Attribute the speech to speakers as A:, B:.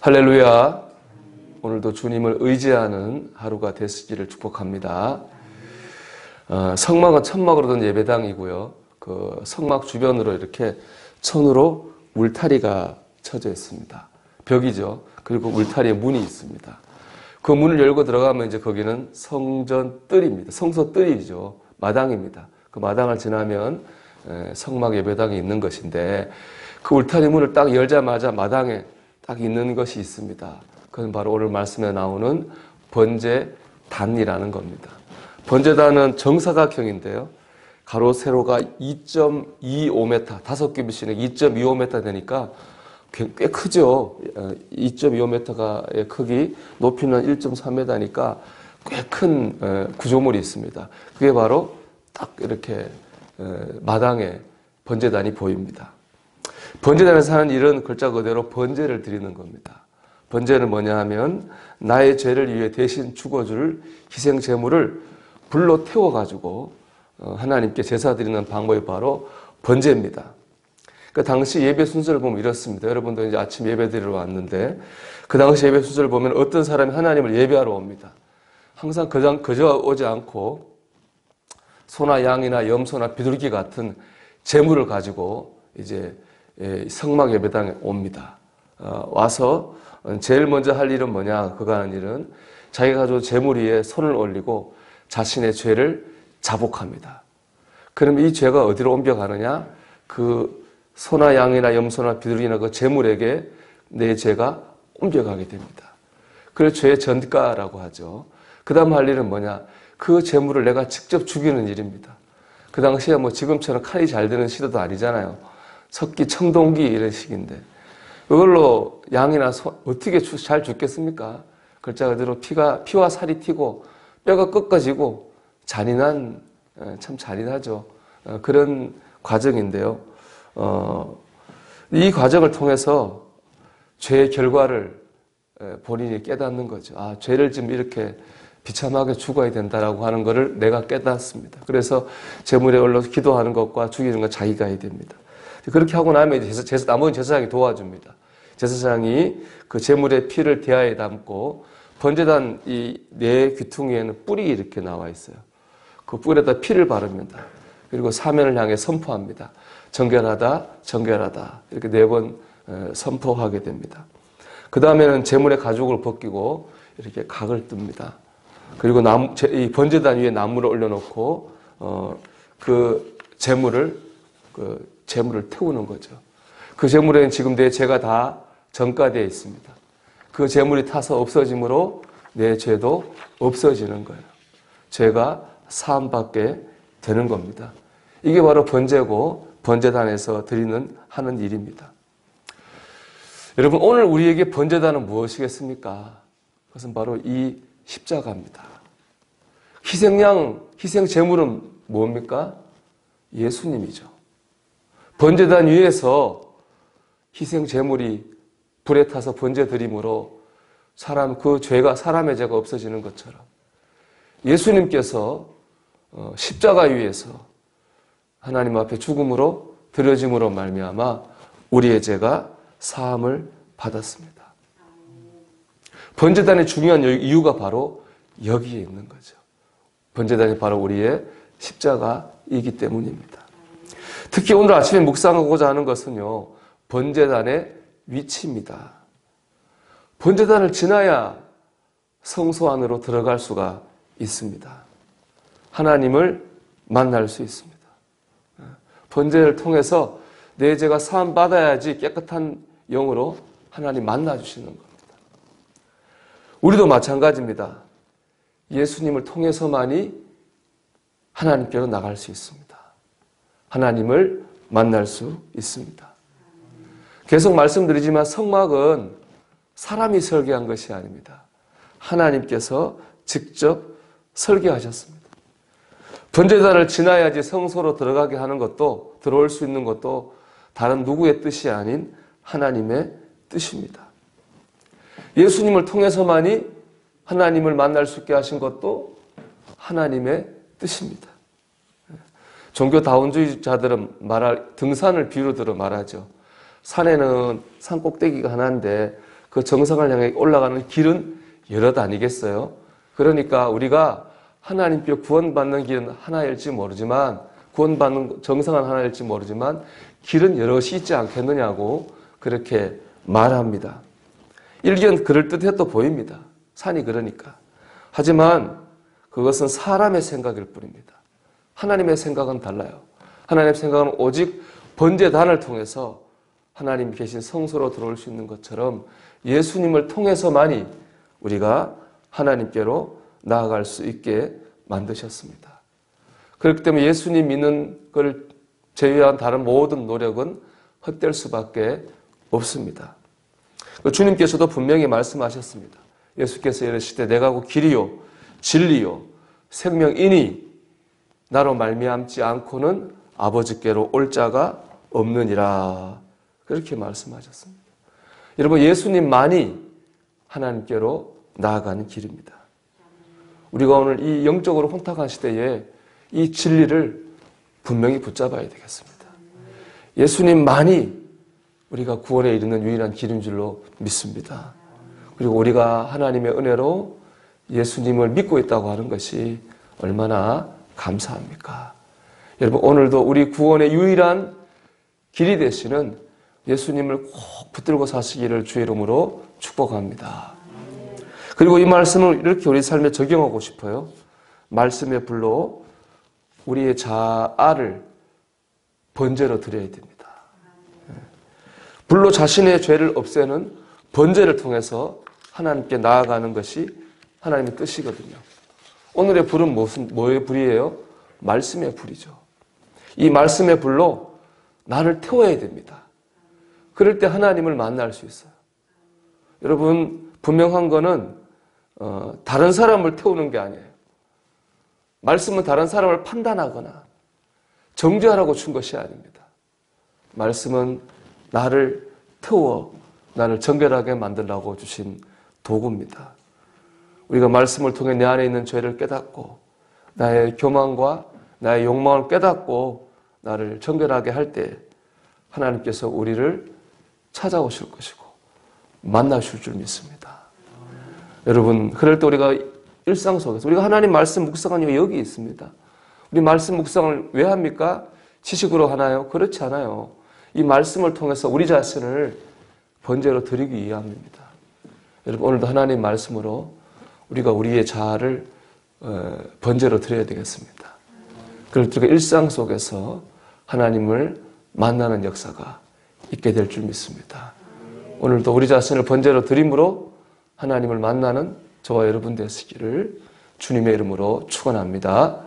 A: 할렐루야. 오늘도 주님을 의지하는 하루가 되시기를 축복합니다. 성막은 천막으로 된 예배당이고요. 그 성막 주변으로 이렇게 천으로 울타리가 쳐져 있습니다. 벽이죠. 그리고 울타리에 문이 있습니다. 그 문을 열고 들어가면 이제 거기는 성전 뜰입니다. 성소 뜰이죠. 마당입니다. 그 마당을 지나면 성막 예배당이 있는 것인데, 그 울타리 문을 딱 열자마자 마당에 딱 있는 것이 있습니다. 그건 바로 오늘 말씀에 나오는 번제단이라는 겁니다. 번제단은 정사각형인데요. 가로 세로가 2.25m, 5규빗이네 2.25m 되니까 꽤 크죠. 2.25m의 크기, 높이는 1.3m니까 꽤 큰 구조물이 있습니다. 그게 바로 딱 이렇게 마당에 번제단이 보입니다. 번제단에서 하는 일은 글자 그대로 번제를 드리는 겁니다. 번제는 뭐냐 하면 나의 죄를 위해 대신 죽어줄 희생 제물을 불로 태워가지고 하나님께 제사 드리는 방법이 바로 번제입니다. 그 당시 예배 순서를 보면 이렇습니다. 여러분도 이제 아침 예배 드리러 왔는데, 그 당시 예배 순서를 보면 어떤 사람이 하나님을 예배하러 옵니다. 항상 그저 오지 않고 소나 양이나 염소나 비둘기 같은 제물을 가지고 이제 성막 예배당에 옵니다. 와서 제일 먼저 할 일은 뭐냐? 그가 하는 일은 자기가 가지고 제물 위에 손을 올리고 자신의 죄를 자복합니다. 그럼 이 죄가 어디로 옮겨가느냐? 그 소나 양이나 염소나 비둘기나 그 제물에게 내 죄가 옮겨가게 됩니다. 그래서 죄의 전가라고 하죠. 그 다음 할 일은 뭐냐? 그 제물을 내가 직접 죽이는 일입니다. 그 당시에 뭐 지금처럼 칼이 잘 되는 시대도 아니잖아요. 석기, 청동기 이런 식인데, 이걸로 양이나 소 어떻게 잘 죽겠습니까? 글자 그대로 피와 살이 튀고 뼈가 꺾어지고 잔인한, 참 잔인하죠. 그런 과정인데요. 이 과정을 통해서 죄의 결과를 본인이 깨닫는 거죠. 아, 죄를 지금 이렇게 비참하게 죽어야 된다라고 하는 것을 내가 깨닫습니다. 그래서 제물에 올라서 기도하는 것과 죽이는 것 자기가 해야 됩니다. 그렇게 하고 나면 이제 나머지 제사장이 도와줍니다. 제사장이 그 제물의 피를 대야에 담고, 번제단 이 네 귀퉁이에는 뿔이 이렇게 나와 있어요. 그 뿔에다 피를 바릅니다. 그리고 사면을 향해 선포합니다. 정결하다, 정결하다. 이렇게 4번 선포하게 됩니다. 그 다음에는 제물의 가죽을 벗기고 이렇게 각을 뜹니다. 그리고 이 번제단 위에 나무를 올려놓고 그 제물을 태우는 거죠. 그 제물에는 지금 내 죄가 다 전가되어 있습니다. 그 제물이 타서 없어짐으로 내 죄도 없어지는 거예요. 죄가 사함받게 되는 겁니다. 이게 바로 번제고, 번제단에서 하는 일입니다. 여러분, 오늘 우리에게 번제단은 무엇이겠습니까? 그것은 바로 이 십자가입니다. 희생양, 희생 제물은 뭡니까? 예수님이죠. 번제단 위에서 희생 제물이 불에 타서 번제 드림으로 그 죄가, 사람의 죄가 없어지는 것처럼 예수님께서 십자가 위에서 하나님 앞에 죽음으로 드려짐으로 말미암아 우리의 죄가 사함을 받았습니다. 번제단의 중요한 이유가 바로 여기에 있는 거죠. 번제단이 바로 우리의 십자가이기 때문입니다. 특히 오늘 아침에 묵상하고자 하는 것은요, 번제단의 위치입니다. 번제단을 지나야 성소 안으로 들어갈 수가 있습니다. 하나님을 만날 수 있습니다. 번제를 통해서 내 죄가 사함 받아야지 깨끗한 영으로 하나님 만나주시는 겁니다. 우리도 마찬가지입니다. 예수님을 통해서만이 하나님께로 나갈 수 있습니다. 하나님을 만날 수 있습니다. 계속 말씀드리지만 성막은 사람이 설계한 것이 아닙니다. 하나님께서 직접 설계하셨습니다. 번제단을 지나야지 성소로 들어가게 하는 것도, 들어올 수 있는 것도 다른 누구의 뜻이 아닌 하나님의 뜻입니다. 예수님을 통해서만이 하나님을 만날 수 있게 하신 것도 하나님의 뜻입니다. 종교 다원주의자들은 등산을 비유로 들어 말하죠. 산에는 산 꼭대기가 하나인데 그 정상을 향해 올라가는 길은 여러 아니겠어요? 그러니까 우리가 하나님께 구원받는 길은 하나일지 모르지만, 구원받는 정상은 하나일지 모르지만 길은 여럿이 있지 않겠느냐고 그렇게 말합니다. 일견 그럴듯해 또 보입니다. 산이 그러니까. 하지만 그것은 사람의 생각일 뿐입니다. 하나님의 생각은 달라요. 하나님의 생각은 오직 번제단을 통해서 하나님 계신 성소로 들어올 수 있는 것처럼 예수님을 통해서만이 우리가 하나님께로 나아갈 수 있게 만드셨습니다. 그렇기 때문에 예수님 믿는 걸 제외한 다른 모든 노력은 헛될 수밖에 없습니다. 주님께서도 분명히 말씀하셨습니다. 예수께서 이르시되 내가 곧 길이요 진리요 생명이니 나로 말미암지 않고는 아버지께로 올 자가 없느니라. 그렇게 말씀하셨습니다. 여러분, 예수님만이 하나님께로 나아가는 길입니다. 우리가 오늘 이 영적으로 혼탁한 시대에 이 진리를 분명히 붙잡아야 되겠습니다. 예수님만이 우리가 구원에 이르는 유일한 길인 줄로 믿습니다. 그리고 우리가 하나님의 은혜로 예수님을 믿고 있다고 하는 것이 얼마나 감사합니까? 여러분, 오늘도 우리 구원의 유일한 길이 되시는 예수님을 꼭 붙들고 사시기를 주의 이름으로 축복합니다. 그리고 이 말씀을 이렇게 우리 삶에 적용하고 싶어요. 말씀의 불로 우리의 자아를 번제로 드려야 됩니다. 불로 자신의 죄를 없애는 번제를 통해서 하나님께 나아가는 것이 하나님의 뜻이거든요. 오늘의 불은 뭐의 불이에요? 말씀의 불이죠. 이 말씀의 불로 나를 태워야 됩니다. 그럴 때 하나님을 만날 수 있어요. 여러분, 분명한 거는 다른 사람을 태우는 게 아니에요. 말씀은 다른 사람을 판단하거나 정죄하라고 준 것이 아닙니다. 말씀은 나를 태워 나를 정결하게 만들라고 주신 도구입니다. 우리가 말씀을 통해 내 안에 있는 죄를 깨닫고 나의 교만과 나의 욕망을 깨닫고 나를 정결하게 할 때 하나님께서 우리를 찾아오실 것이고 만나실 줄 믿습니다. 여러분, 그럴 때 우리가 일상 속에서 우리가 하나님 말씀 묵상한 이유가 여기 있습니다. 우리 말씀 묵상을 왜 합니까? 지식으로 하나요? 그렇지 않아요. 이 말씀을 통해서 우리 자신을 번제로 드리기 위함입니다. 여러분, 오늘도 하나님 말씀으로 우리가 우리의 자아를 번제로 드려야 되겠습니다. 그럴 때 일상 속에서 하나님을 만나는 역사가 있게 될 줄 믿습니다. 오늘도 우리 자신을 번제로 드림으로 하나님을 만나는 저와 여러분 되시기를 주님의 이름으로 축원합니다.